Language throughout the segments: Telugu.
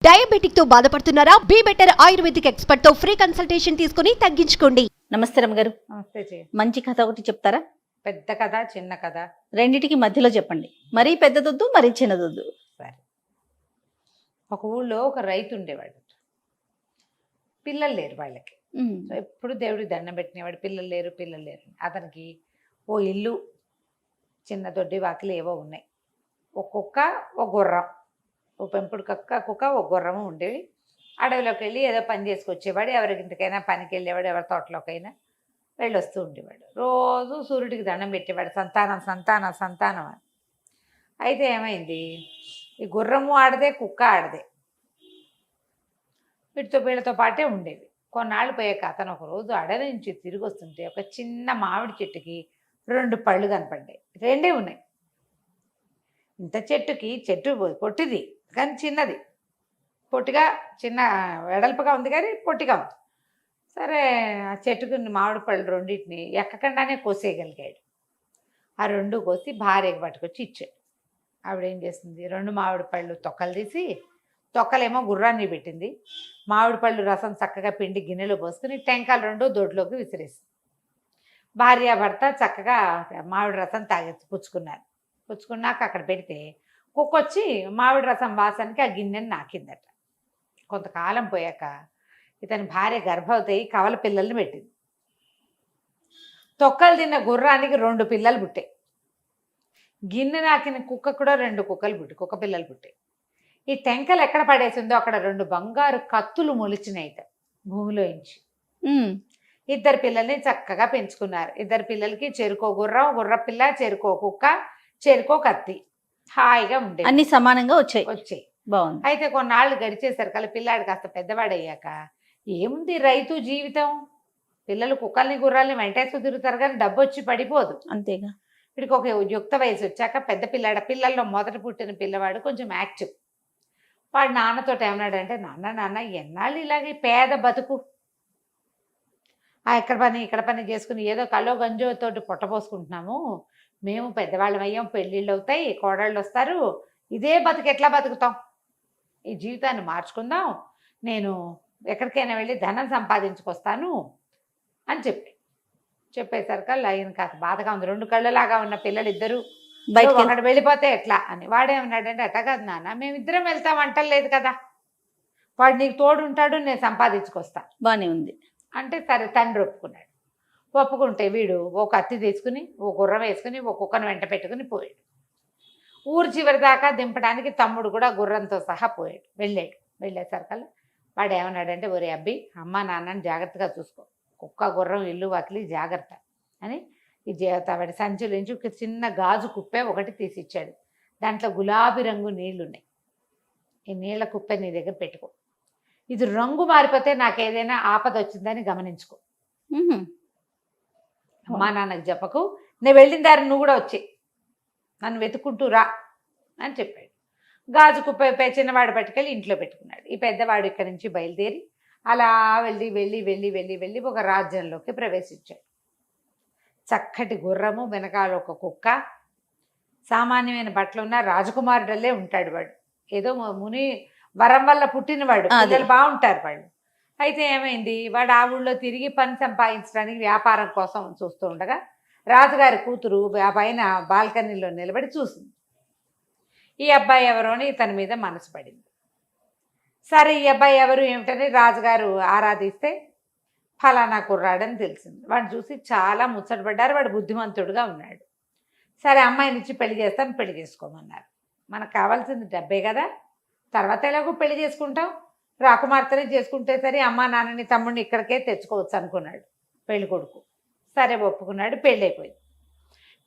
డయాబెటిక్ తో బాధపడుతున్నారా? బీ బెటర్ ఆయుర్వేదిక్ ఎక్స్పర్ట్ తో ఫ్రీ కన్సల్టేషన్ తీసుకుని తగ్గించుకోండి. నమస్తే రమ్మగారు. నమస్తే జీ. మంచి కథ ఒకటి చెప్తారా? పెద్ద కథ చిన్న కథ రెండిటికి మధ్యలో చెప్పండి. మరీ పెద్దదొద్దు, మరీ చిన్నదొద్దు. సరే. ఒక ఊళ్ళో ఒక రైతు ఉండేవాడు. పిల్లలు లేరు వాళ్ళకి. సో ఎప్పుడు దేవుడికి దండం పెట్టినవాడు. పిల్లలు లేరు. అతనికి ఓ ఇల్లు, చిన్న దొడ్డి వాకిలి ఏవో ఉన్నాయి. ఒక కుక్క, ఒక గుర్రం, ఓ పెంపుడు కుక్క, ఒక గుర్రము ఉండేవి. అడవిలోకి వెళ్ళి ఏదో పని చేసుకొచ్చేవాడు. ఎవరింటికైనా పనికి వెళ్ళేవాడు, ఎవరి తోటలోకైనా వెళ్ళొస్తూ ఉండేవాడు. రోజు సూర్యుడికి దండం పెట్టేవాడు, సంతానం అని. అయితే ఏమైంది, ఈ గుర్రము ఆడదే, కుక్క ఆడదే, వీళ్ళతో పాటే ఉండేవి. కొన్నాళ్ళు పోయాక అతను ఒకరోజు అడవి నుంచి తిరిగి వస్తుంటే ఒక చిన్న మామిడి చెట్టుకి 2 పళ్ళు కనపడ్డాయి. 2 ఉన్నాయి. ఇంత చెట్టు పొట్టిది కానీ చిన్నది, పొట్టిగా చిన్న వెడల్పుగా ఉంది కానీ పొట్టిగా ఉంది. సరే, ఆ చెట్టుకు మామిడి పళ్ళు రెండింటిని ఎక్కకుండానే కోసేయగలిగాడు. ఆ 2 కోసి భార్యకి పట్టుకొచ్చి ఇచ్చాడు. ఆవిడేం చేస్తుంది, 2 మామిడి పళ్ళు తొక్కలు తీసి, తొక్కలేమో గుర్రాన్ని పెట్టింది, మామిడి పళ్ళు రసం చక్కగా పిండి గిన్నెలో పోసుకుని టెంకాలు 2 దొడ్లోకి విసిరేసింది. భార్యాభర్త చక్కగా మామిడి రసం పుచ్చుకున్నాక అక్కడ పెడితే కుక్కొచ్చి మామిడి రసం వాసనకి ఆ గిన్నెని నాకిందట. కొంతకాలం పోయాక ఇతని భార్య గర్భవతి కవల పిల్లల్ని పెట్టింది. తొక్కలు తిన్న గుర్రానికి 2 పిల్లలు పుట్టాయి. గిన్నె నాకిన కుక్క కూడా 2 కుక్క పిల్లలు పుట్టాయి. ఈ టెంకలు ఎక్కడ పడేసిందో అక్కడ 2 బంగారు కత్తులు మొలిచినాయిట భూమిలోంచి. 2 పిల్లల్ని చక్కగా పెంచుకున్నారు. 2 పిల్లలకి చెరుకో గుర్రం, గుర్ర పిల్ల, చెరుకో కుక్క, చెరుకో కత్తి, హాయిగా ఉండేది. అన్ని సమానంగా వచ్చాయి. బాగుంది. అయితే కొన్నాళ్ళు గడిచేసరికి పిల్లాడు కాస్త పెద్దవాడయ్యాక ఏముంది రైతు జీవితం, పిల్లలు కుక్కల్ని గుర్రాలని వెంటేస్తూ తిరుగుతారు కానీ డబ్బు వచ్చి పడిపోదు. అంతేగా. వీడికి ఒక యుక్త వయసు వచ్చాక పెద్ద పిల్లల్లో మొదట పుట్టిన పిల్లవాడు కొంచెం యాక్టివ్. వాడు నాన్నతో ఏమన్నాడంటే, నాన్న ఎన్నాళ్ళు ఇలాగే పేద బతుకు, ఇక్కడ పని చేసుకుని ఏదో కల్లో గంజోతోటి పొట్టపోసుకుంటున్నాము, మేము పెద్దవాళ్ళం అయ్యాం, పెళ్ళిళ్ళు అవుతాయి, కోడళ్ళు వస్తారు, ఇదే బతుకు ఎట్లా బతుకుతాం, ఈ జీవితాన్ని మార్చుకుందాం, నేను ఎక్కడికైనా వెళ్ళి ధనం సంపాదించుకొస్తాను అని చెప్పేసరికి ఆయన కాస్త బాధగా ఉంది. 2 కళ్ళలాగా ఉన్న పిల్లలు ఇద్దరు ఒకటి వెళ్ళిపోతే ఎట్లా అని. వాడేమన్నాడంటే, అట్ట కాదు నాన్న, మేమిద్దరం వెళ్తాం అంటలేదు కదా, వాడు నీకు తోడు ఉంటాడు, నేను సంపాదించుకొస్తా. బాగానే ఉంది అంటే సరే తండ్రి ఒప్పుకుంటే వీడు ఒక కత్తి తీసుకుని, ఓ గుర్రం వేసుకుని, ఒక కుక్కను వెంట పెట్టుకుని పోయాడు. ఊరు చివరి దాకా దింపడానికి తమ్ముడు కూడా గుర్రంతో సహా వెళ్ళేసరికల్లా వాడు ఏమన్నాడంటే, ఒరే అబ్బి, అమ్మ నాన్నని జాగ్రత్తగా చూసుకో, కుక్క గుర్రం ఇల్లు వాకిలి జాగ్రత్త అని వాడి సంచుల నుంచి ఒక చిన్న గాజు కుప్పే ఒకటి తీసిచ్చాడు. దాంట్లో గులాబీ రంగు నీళ్లున్నాయి. ఈ నీళ్ల కుప్పే నీ దగ్గర పెట్టుకో, ఇది రంగు మారిపోతే నాకు ఏదైనా ఆపద వచ్చిందని గమనించుకో, అమ్మా నాన్నకు చెప్పకు, నేను వెళ్ళిన దారి నువ్వు కూడా వచ్చి నన్ను వెతుక్కుంటూ రా అని చెప్పాడు. గాజు కుప్ప చిన్నవాడు పట్టుకెళ్ళి ఇంట్లో పెట్టుకున్నాడు. ఈ పెద్దవాడు ఇక్కడి నుంచి బయలుదేరి అలా వెళ్ళి ఒక రాజ్యంలోకి ప్రవేశించాడు. చక్కటి గుర్రము, వెనకాల ఒక కుక్క, సామాన్యమైన బట్టలు ఉన్న రాజకుమారుడల్లే ఉంటాడు వాడు. ఏదో ముని వరం వల్ల పుట్టినవాడు, పిల్లలు బాగుంటారు వాళ్ళు. అయితే ఏమైంది, వాడు ఆ ఊళ్ళో తిరిగి పని సంపాదించడానికి వ్యాపారం కోసం చూస్తూ ఉండగా రాజుగారి కూతురు ఆ పైన బాల్కనీలో నిలబడి చూసింది. ఈ అబ్బాయి ఎవరో అని ఇతని మీద మనసు పడింది. సరే, ఈ అబ్బాయి ఎవరు ఏమిటని రాజుగారు ఆరాధిస్తే ఫలానా కుర్రాడని తెలిసింది. వాడిని చూసి చాలా ముచ్చటపడ్డారు. వాడు బుద్ధిమంతుడుగా ఉన్నాడు. సరే, అమ్మాయిని ఇచ్చి పెళ్లి చేసుకోమన్నారు. మనకు కావాల్సింది డబ్బే కదా, తర్వాత ఎలాగో పెళ్లి చేసుకుంటాం, రాకుమార్తెనే చేసుకుంటే సరే అమ్మా నాన్నని తమ్ముడిని ఇక్కడికే తెచ్చుకోవచ్చు అనుకున్నాడు పెళ్లి కొడుకు. సరే, ఒప్పుకున్నాడు.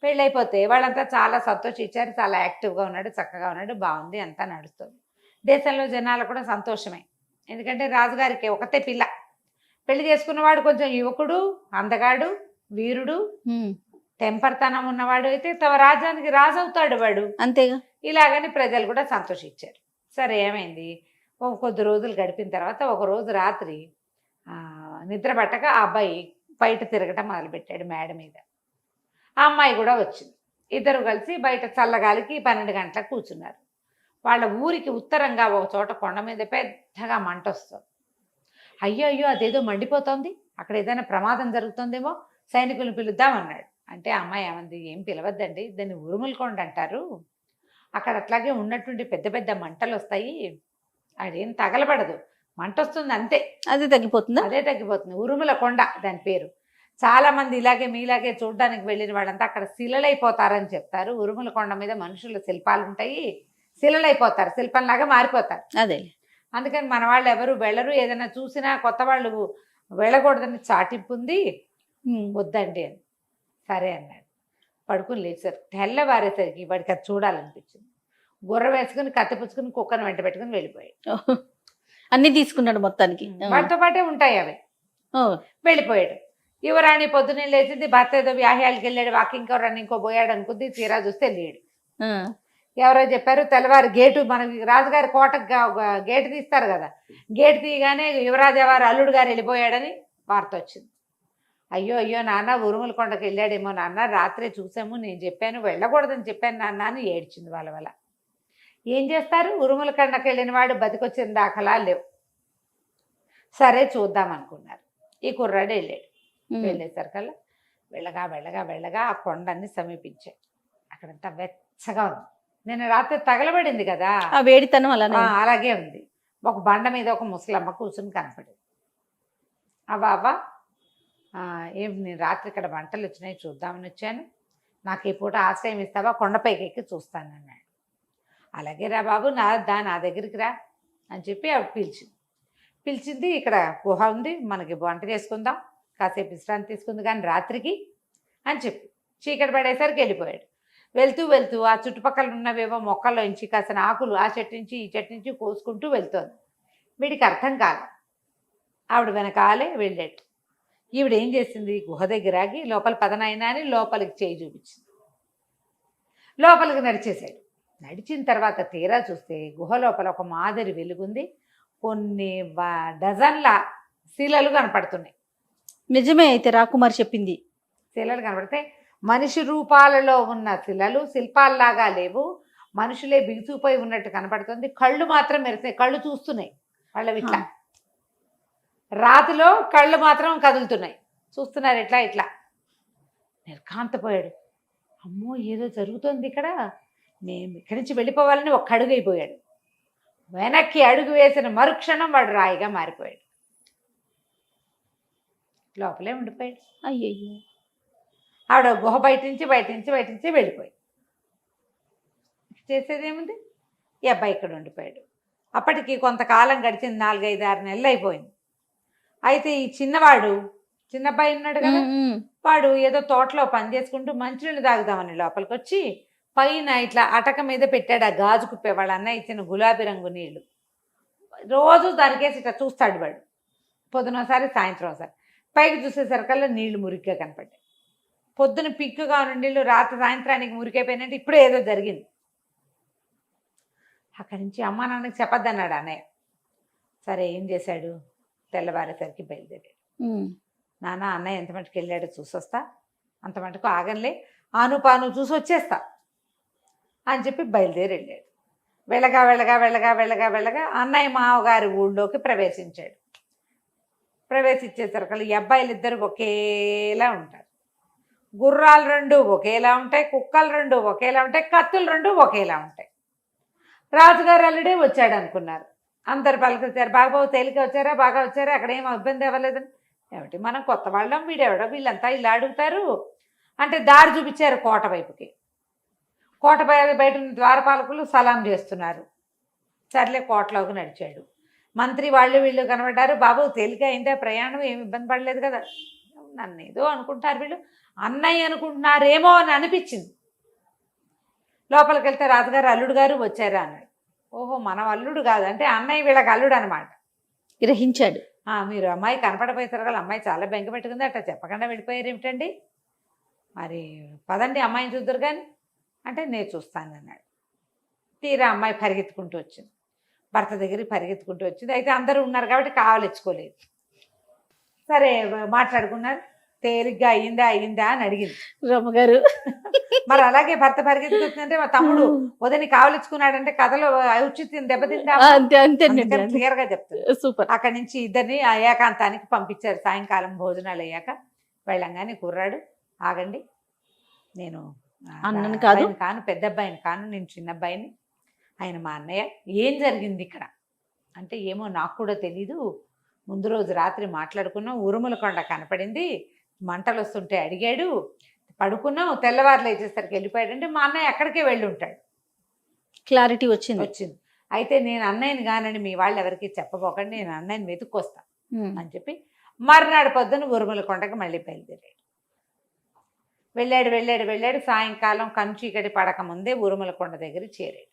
పెళ్ళైపోతే వాళ్ళంతా చాలా సంతోషించారు. చాలా యాక్టివ్గా ఉన్నాడు, చక్కగా ఉన్నాడు, బాగుంది, అంతా నడుస్తుంది. దేశంలో జనాలు కూడా సంతోషమే. ఎందుకంటే రాజుగారికి ఒకతే పిల్ల. పెళ్లి చేసుకున్నవాడు కొంచెం యువకుడు, అందగాడు, వీరుడు, టెంపర్తనం ఉన్నవాడు అయితే తమ రాజ్యానికి రాజు అవుతాడు వాడు. అంతేగా. ఇలాగని ప్రజలు కూడా సంతోషించారు. సరే, ఏమైంది, కొద్ది రోజులు గడిపిన తర్వాత ఒకరోజు రాత్రి నిద్ర పట్టక ఆ అబ్బాయి బయట తిరగటం మొదలుపెట్టాడు మేడ మీద. ఆ అమ్మాయి కూడా వచ్చింది. ఇద్దరు కలిసి బయట చల్లగాలికి 12 గంటలకు కూర్చున్నారు. వాళ్ళ ఊరికి ఉత్తరంగా ఒక చోట కొండ మీద పెద్దగా మంట వస్తుంది. అయ్యో అయ్యో అదేదో మండిపోతుంది, అక్కడ ఏదైనా ప్రమాదం జరుగుతుందేమో, సైనికులు పిలుద్దాం అన్నాడు. అంటే అమ్మాయి ఏమంది, ఏం పిలవద్దండి, దాన్ని ఉరుముల కొండ అంటారు, అక్కడ అట్లాగే ఉన్నటువంటి పెద్ద పెద్ద మంటలు వస్తాయి, అదేం తగలబడదు, మంట వస్తుంది అంతే, అదే తగ్గిపోతుందా? అదే తగ్గిపోతుంది, ఉరుముల కొండ దాని పేరు. చాలా మంది ఇలాగే మీలాగే చూడడానికి వెళ్ళిన వాళ్ళంతా అక్కడ శిలలైపోతారని చెప్తారు. ఉరుముల కొండ మీద మనుషుల శిల్పాలు ఉంటాయి, శిలలైపోతారు, శిల్పంలాగా మారిపోతారు. అదే. అందుకని మన వాళ్ళు ఎవరు వెళ్ళరు, ఏదైనా చూసినా కొత్త వాళ్ళు వెళ్ళకూడదని చాటింపు ఉంది, వద్దండి అని. సరే అన్నాడు. పడుకుని లేచారు. తెల్లవారేసరికి వాడికి అది చూడాలనిపించింది. గుర్ర వేసుకుని కత్తి పుచ్చుకుని కుక్కను వెంట పెట్టుకుని వెళ్ళిపోయాడు. అన్ని తీసుకున్నాడు మొత్తానికి. వాటితో పాటే ఉంటాయి అవి. వెళ్ళిపోయాడు. యువరాణి పొద్దున్నే లేచింది, భర్త ఏదో వ్యాహ్యాలకి వెళ్ళాడు, వాకింగ్ రన్నింగ్కో పోయాడు అనుకుంది. తీరా చూస్తే లేడు. ఎవరో చెప్పారు, తెల్లవారు గేటు, మనకి రాజుగారి కోటకు గేటు తీస్తారు కదా, గేటు తీయగానే యువరాజవారు అల్లుడు గారు వెళ్ళిపోయాడని వార్త వచ్చింది. అయ్యో అయ్యో నాన్న, ఉరుముల కొండకు వెళ్ళాడేమో నాన్న, రాత్రే చూసాము, నేను చెప్పాను వెళ్ళకూడదని చెప్పాను నాన్న అని ఏడ్చింది వాళ్ళ. ఏం చేస్తారు, ఉరుముల కొండకు వెళ్ళిన వాడు బతికొచ్చిన దాఖలా లేవు. సరే చూద్దాం అనుకున్నారు. ఈ కుర్రాడు వెళ్ళాడు. వెళ్ళేసరికల్లా వెళ్ళగా వెళ్ళగా వెళ్ళగా ఆ కొండని సమీపించాడు. అక్కడంతా వెచ్చగా ఉంది. నిన్న రాత్రి తగలబడింది కదా, ఆ వేడితనం అలాగే ఉంది. ఒక బండ మీద ఒక ముసలమ్మ కూర్చుని కనపడింది. అవ్వ ఏం, నేను రాత్రి ఇక్కడ వంటలు వచ్చినాయి చూద్దామని వచ్చాను, నాకు ఈ పూట ఆశ్రయం ఇస్తావా, కొండపైకి ఎక్కి చూస్తానన్నాడు. అలాగే రా బాబు, నా దగ్గరికి రా అని చెప్పి ఆవిడ పిలిచింది. ఇక్కడ గుహ ఉంది, మనకి వంట చేసుకుందాం, కాసేపు విశ్రాంతి తీసుకుంది కానీ రాత్రికి అని చెప్పి చీకటి పడేసరికి వెళ్ళిపోయాడు. వెళ్తూ వెళ్తూ ఆ చుట్టుపక్కల ఉన్నవేవో మొక్కల్లోంచి కాసిన ఆకులు ఆ చెట్టు నుంచి ఈ చెట్టు నుంచి కోసుకుంటూ వెళ్తోంది. వీడికి అర్థం కాదు. ఆవిడ వెనకాలే వెళ్ళాడు. ఈవిడ ఏం చేసింది, గుహ దగ్గర ఆగి లోపల పదనైనా అని లోపలికి చేయి చూపించింది. లోపలికి నడిచేశాడు. నడిచిన తర్వాత తీరా చూస్తే గుహ లోపల ఒక మాదిరి వెలుగుంది. కొన్ని డజన్ల శిలలు కనపడుతున్నాయి. నిజమే అయితే రాకుమారి చెప్పింది. శిలలు కనపడితే మనిషి రూపాలలో ఉన్న శిలలు, శిల్పాల్లాగా లేవు, మనుషులే బిగుసిపోయి ఉన్నట్టు కనపడుతుంది. కళ్ళు మాత్రం మెరిసాయి, కళ్ళు చూస్తున్నాయి వాళ్ళవి ఇట్లా. రాతిలో కళ్ళు మాత్రం కదులుతున్నాయి, చూస్తున్నారు ఇట్లా ఇట్లా. నిర్ఘాంతపోయాడు. అమ్మో ఏదో జరుగుతుంది ఇక్కడ, మేము ఇక్కడి నుంచి వెళ్ళిపోవాలని ఒక్క అడుగు అయిపోయాడు. వెనక్కి అడుగు వేసిన మరుక్షణం వాడు రాయిగా మారిపోయాడు. లోపలే ఉండిపోయాడు. అయ్యయ్యో. ఆవిడ గుహ బయట నుంచి వెళ్ళిపోయి చేసేదేముంది, ఈ అబ్బాయి ఇక్కడ ఉండిపోయాడు. అప్పటికి కొంతకాలం గడిచింది, 4-5-6 నెలలు అయిపోయింది. అయితే ఈ చిన్న అబ్బాయి ఉన్నాడు కదా, వాడు ఏదో తోటలో పని చేసుకుంటూ మంచినీళ్ళు తాగుదామని లోపలికి వచ్చి పైన ఇట్లా అటక మీద పెట్టాడు ఆ గాజు కుప్పే, వాళ్ళ అన్న ఇచ్చిన గులాబీ రంగు నీళ్లు. రోజు దానికేసి ఇట్లా చూస్తాడు వాడు, పొద్దునోసారి సాయంత్రం ఒకసారి. పైకి చూసేసరికల్లా నీళ్లు మురిగ్గా కనపడ్డాయి. పొద్దున పిక్కుగా ఉన్న నీళ్ళు రాత్రి సాయంత్రానికి మురికైపోయినట్టు ఇప్పుడు ఏదో జరిగింది. అక్కడి నుంచి అమ్మా నాన్నకి చెప్పొద్దన్నాడు అన్నయ్య. సరే ఏం చేశాడు, తెల్లవారేసరికి బయలుదేరాడు. నాన్న అన్నయ్య ఎంత మటుకు వెళ్ళాడో చూసొస్తా, అంత మటుకు ఆగంలే, ఆను చూసి వచ్చేస్తా అని చెప్పి బయలుదేరి వెళ్ళాడు. వెళ్ళగా అన్నయ్య మావగారి ఊళ్ళోకి ప్రవేశించాడు. ప్రవేశించేసరికి ఈ అబ్బాయిలు ఇద్దరు ఒకేలా ఉంటారు. గుర్రాలు 2 ఒకేలా ఉంటాయి, కుక్కలు 2 ఒకేలా ఉంటాయి, కత్తులు 2 ఒకేలా ఉంటాయి. రాజుగారు అల్లుడే వచ్చాడు అనుకున్నారు. అందరు పలకరించారు, బాబాబు తేలిక వచ్చారా, బాగా వచ్చారా, అక్కడ ఏం ఇబ్బంది అవ్వలేదని. ఏమిటి మనం కొత్త వాళ్ళం, వీడెవడో, వీళ్ళంతా ఇలా అడుగుతారు అంటే దారి చూపించారు కోట వైపుకి. కోట బయట ఉన్న ద్వారపాలకులు సలాం చేస్తున్నారు. సర్లే కోటలోకి నడిచాడు. మంత్రి వీళ్ళు కనబడ్డారు. బాబు తేలిక అయిందా ప్రయాణం, ఏమి ఇబ్బంది పడలేదు కదా. నన్ను ఏదో అనుకుంటారు వీళ్ళు, అన్నయ్య అనుకుంటున్నారేమో అని అనిపించింది. లోపలికి వెళ్తే రాజుగారు అల్లుడు గారు వచ్చారా అన్నాడు. ఓహో మనం అల్లుడు కాదు, అంటే అన్నయ్య వీళ్ళకి అల్లుడు అనమాట. గ్రహించాడు. మీరు అమ్మాయి కనపడపోయేసారు కదా, అమ్మాయి చాలా బెంగ పెట్టుకుంది, అట్లా చెప్పకుండా వెళ్ళిపోయారు ఏమిటండి, మరి పదండి అమ్మాయిని చూద్దరు కానీ అంటే నేను చూస్తాను అన్నాడు. తీరా అమ్మాయి పరిగెత్తుకుంటూ వచ్చింది, భర్త దగ్గరికి పరిగెత్తుకుంటూ వచ్చింది. అయితే అందరూ ఉన్నారు కాబట్టి కావలిచ్చుకోలేదు. సరే మాట్లాడుకున్నారు. తేలిగ్గా అయ్యిందా అని అడిగింది. రమ్మగారు మరి అలాగే భర్త పరిగెత్తుకుంటుందంటే మా తమ్ముడు వదని కావలించుకున్నాడంటే కథలో ఔచిత్యం దెబ్బతిందా అంతే అంతేనండి. క్లియర్ గా చెప్తుంది. సూపర్. అక్కడి నుంచి ఇద్దరిని ఆ ఏకాంతానికి పంపించారు. సాయంకాలం భోజనాలు అయ్యాక వెళ్ళంగానే కుర్రాడు, ఆగండి, నేను అన్నని కాదు, అబ్బాయిని కాను, పెద్ద అబ్బాయిని కాను, నేను చిన్న అబ్బాయిని, ఆయన మా అన్నయ్య. ఏం జరిగింది ఇక్కడ అంటే, ఏమో నాకు కూడా తెలీదు, ముందు రోజు రాత్రి మాట్లాడుకున్నాం, ఉరుముల కొండ కనపడింది, మంటలు వస్తుంటే అడిగాడు, పడుకున్నాం, తెల్లవారు లేచేసరికి వెళ్ళిపోయాడంటే మా అన్నయ్య ఎక్కడికే వెళ్ళి ఉంటాడు. క్లారిటీ వచ్చింది. అయితే నేను అన్నయ్యని కానని మీ వాళ్ళు ఎవరికి చెప్పబోకండి, నేను అన్నయ్యని వెతుక్కొస్తాను అని చెప్పి మర్నాడు పొద్దున ఉరుముల కొండకి మళ్ళీ బయలుదేరాడు. వెళ్ళాడు. సాయంకాలం కంచీకటి పడక ముందే ఉరుముల కొండ దగ్గర చేరాడు.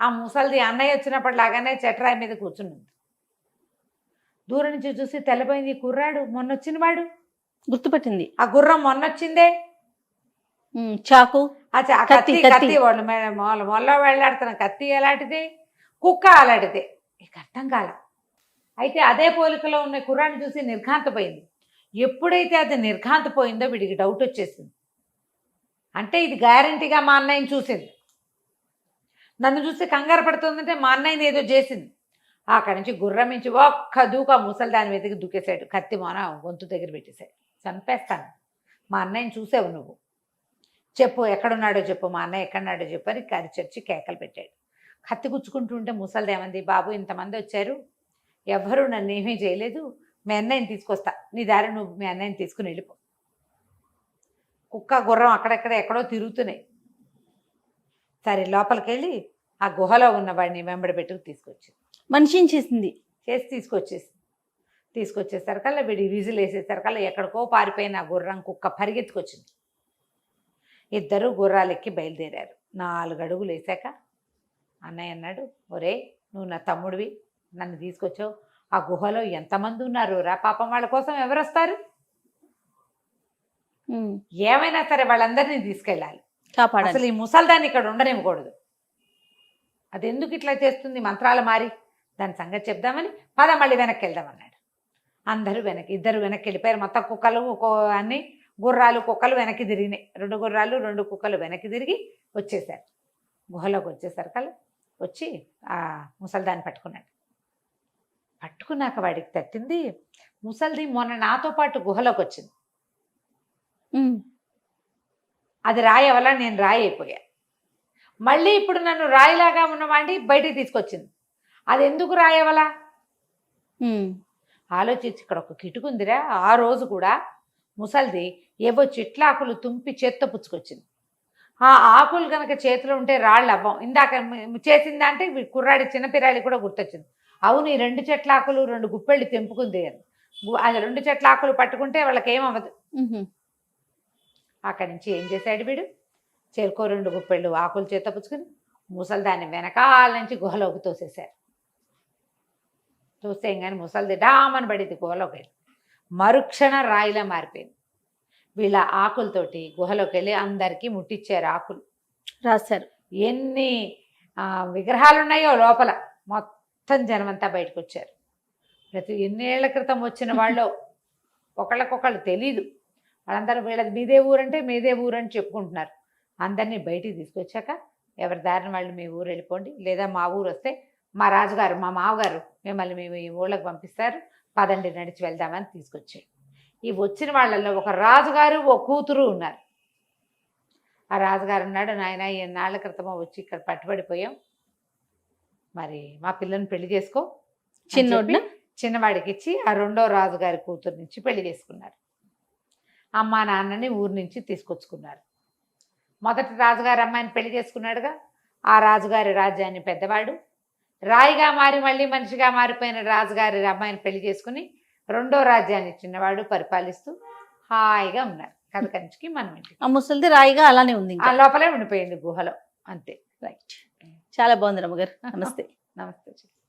ఆ ముసలిది అన్నయ్య వచ్చినప్పటిలాగానే చెట్రాయి మీద కూర్చుని ఉంది. దూరం నుంచి చూసి తెల్లపోయింది, కుర్రాడు మొన్నొచ్చిన వాడు గుర్తుపట్టింది. ఆ గుర్రం మొన్నొచ్చిందే, చాకు, కత్తి వాళ్ళు మొల్ల వెళ్ళాడుతున్న కత్తి ఎలాంటిదే, కుక్క అలాంటిదే, ఇక అర్థం కాల. అయితే అదే పోలికలో ఉన్న కుర్రాన్ని చూసి నిర్ఘాంతపోయింది. ఎప్పుడైతే అది నిర్ఘాంతపోయిందో వీడికి డౌట్ వచ్చేసింది. అంటే ఇది గ్యారంటీగా మా అన్నయ్యని చూసింది, నన్ను చూసి కంగారు పడుతుందంటే మా అన్నయ్యని ఏదో చేసింది. అక్కడి నుంచి గుర్రం నుంచి ఒక్క దూక ముసలి దాని మీదకి దూకేశాడు. కత్తి మొన గొంతు దగ్గర పెట్టేశాడు. చంపేస్తాను, మా అన్నయ్యని చూసావు నువ్వు, చెప్పు ఎక్కడున్నాడో చెప్పు, మా అన్నయ్య ఎక్కడున్నాడో చెప్పు అని కరిచొచ్చి కేకలు పెట్టాడు. కత్తి గుచ్చుకుంటుంటే ముసలిది ఏమంది, బాబు ఇంతమంది వచ్చారు, ఎవ్వరూ నన్ను ఏమీ చేయలేదు, మీ అన్నయ్యని తీసుకొస్తా, నీ దారి నువ్వు మీ అన్నయ్యని తీసుకుని వెళ్ళిపో. కుక్క గుర్రం అక్కడెక్కడ ఎక్కడో తిరుగుతున్నాయి. సరే లోపలికి వెళ్ళి ఆ గుహలో ఉన్న వాడిని వెంబడి పెట్టుకు తీసుకొచ్చింది. మనిషిని చేసింది, తీసుకొచ్చేసరికల్లా వీడి విజిల్ వేసేసరికల్లా ఎక్కడికో పారిపోయిన ఆ గుర్రం కుక్క పరిగెత్తుకొచ్చింది. ఇద్దరు గుర్రాలు ఎక్కి బయలుదేరారు. 4 అడుగులు వేసాక అన్నయ్య అన్నాడు, ఒరే నువ్వు నా తమ్ముడివి, నన్ను తీసుకొచ్చావు, ఆ గుహలో ఎంతమంది ఉన్నారు రా, పాపం వాళ్ళ కోసం ఎవరు వస్తారు, ఏమైనా సరే వాళ్ళందరినీ తీసుకెళ్ళాలి, కాపాడాలి, అసలు ఈ ముసల్దాన్ని ఇక్కడ ఉండనివ్వకూడదు, అది ఎందుకు ఇట్లా చేస్తుంది మంత్రాలు మారి, దాని సంగతి చెప్దామని పద మళ్ళీ వెనక్కి వెళ్దామన్నాడు. అందరూ ఇద్దరు వెనక్కి వెళ్ళిపోయారు. మొత్తం కుక్కలు అన్ని గుర్రాలు కుక్కలు వెనక్కి తిరిగినాయి. 2 గుర్రాలు 2 కుక్కలు వెనక్కి తిరిగి వచ్చేసారు. గుహలోకి వచ్చేసరికల్లా వచ్చి ఆ ముసల్దాన్ని పట్టుకున్నాక వాడికి తట్టింది, ముసల్ది మొన్న నాతో పాటు గుహలోకి వచ్చింది, అది రాయి వల్ల నేను రాయి అయిపోయా, మళ్ళీ ఇప్పుడు నన్ను రాయిలాగా ఉన్నవాడిని బయటికి తీసుకొచ్చింది, అది ఎందుకు రాయవలా ఆలోచించి ఇక్కడ ఒక కిటుకుందిరా. ఆ రోజు కూడా ముసల్ది ఏవో చెట్లాకులు తుంపి చేత్తో పుచ్చుకొచ్చింది. ఆ ఆకులు కనుక చేతిలో ఉంటే రాళ్ళు అవ్వం. ఇందాక చేసిందా అంటే కుర్రాడి చిన్నపిరాడి కూడా గుర్తొచ్చింది. అవును, ఈ 2 చెట్లాకులు 2 గుప్పెళ్ళు తెంపుకుంది అని. అది 2 చెట్లాకులు పట్టుకుంటే వాళ్ళకి ఏమవ్వదు. అక్కడి నుంచి ఏం చేశాడు వీడు, చేరుకో 2 గుప్పెళ్ళు ఆకులు చేత పుచ్చుకుని ముసల్దాన్ని వెనకాల నుంచి గుహలోకి తోసేశారు. తోస్తే కానీ ముసలిది డామని పడింది గుహలోకి. మరుక్షణ రాయిలా మారిపోయింది. వీళ్ళ ఆకులతోటి గుహలోకి వెళ్ళి అందరికీ ముట్టించారు, ఆకులు రాశారు. ఎన్ని విగ్రహాలు ఉన్నాయో లోపల మొత్తం జనమంతా బయటకు వచ్చారు. ప్రతి ఎన్నేళ్ల క్రితం వచ్చిన వాళ్ళు ఒకళ్ళకొకళ్ళు తెలీదు. వాళ్ళందరూ వీళ్ళది మీదే ఊరంటే మీదే ఊరని చెప్పుకుంటున్నారు. అందరినీ బయటికి తీసుకొచ్చాక ఎవరి దారిని వాళ్ళు మీ ఊరు వెళ్ళిపోండి, లేదా మా ఊరు వస్తే మా రాజుగారు మా మామగారు మిమ్మల్ని మేము ఈ ఊళ్ళకి పంపిస్తారు, పదండి నడిచి వెళ్దామని తీసుకొచ్చాడు. ఈ వచ్చిన వాళ్ళల్లో ఒక రాజుగారు ఓ కూతురు ఉన్నారు. ఆ రాజుగారు ఉన్నాడు, నాయన 8 క్రితమో వచ్చి ఇక్కడ పట్టుబడిపోయాం, మరి మా పిల్లని పెళ్లి చేసుకో, చిన్నవాడికి ఇచ్చి ఆ 2వ రాజుగారి కూతురు నుంచి పెళ్లి చేసుకున్నారు. అమ్మా నాన్నని ఊరు నుంచి తీసుకొచ్చుకున్నారు. మొదటి రాజుగారి అమ్మాయిని పెళ్లి చేసుకున్నాడుగా, ఆ రాజుగారి రాజ్యాన్ని పెద్దవాడు రాయిగా మారి మళ్ళీ మనిషిగా మారిపోయిన రాజుగారి అమ్మాయిని పెళ్లి చేసుకుని 2వ రాజ్యాన్ని చిన్నవాడు పరిపాలిస్తూ హాయిగా ఉన్నారు. కథ కంచికి మనం ఇంటికి. ఆ ముసలిది రాయిగా అలానే ఉంది, ఆ లోపలే ఉండిపోయింది గుహలో, అంతే. రైట్, చాలా బాగుంది రమ్మగారు. నమస్తే. నమస్తే.